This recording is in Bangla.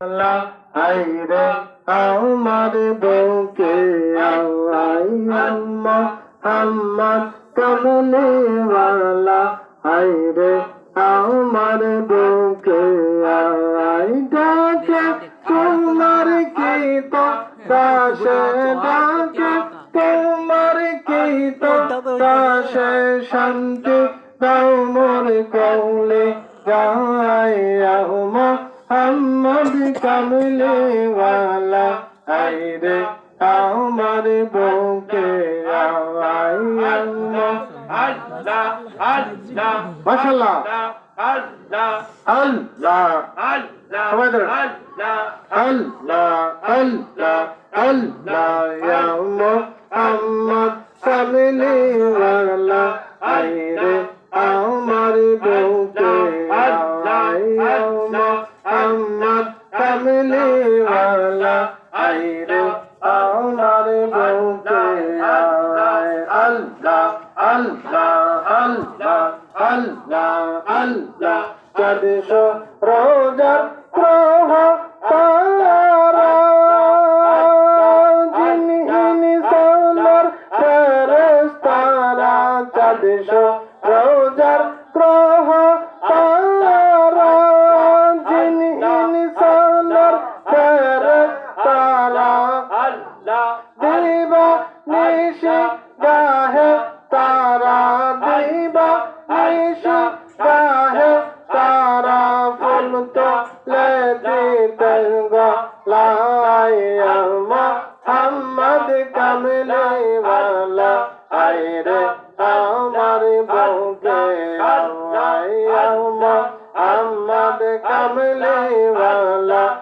আল্লাহ আইরে আমার বুকে আই মোহাম্মদ কমলি ওয়ালা আইরে আমার বুকে আই ডাকে তোমার কি তো দাসে ডাকে তোমার কি তো দাসে শান্তি দাও মোর কৌলে গায় মোহাম্মদ কমলি ওয়ালা আইরে আমার বুকে আই আল্লাহ আল্লাহ মাশাআল্লাহ আল্লাহ আল্লাহ আল্লাহ সবাই ধরে আল্লাহ আল্লাহ আল্লাহ ইয়া মুহাম্মদ কমলি ওয়ালা আইরে আমার বুকে আই মুহাম্মদ কমলি ওয়ালা আই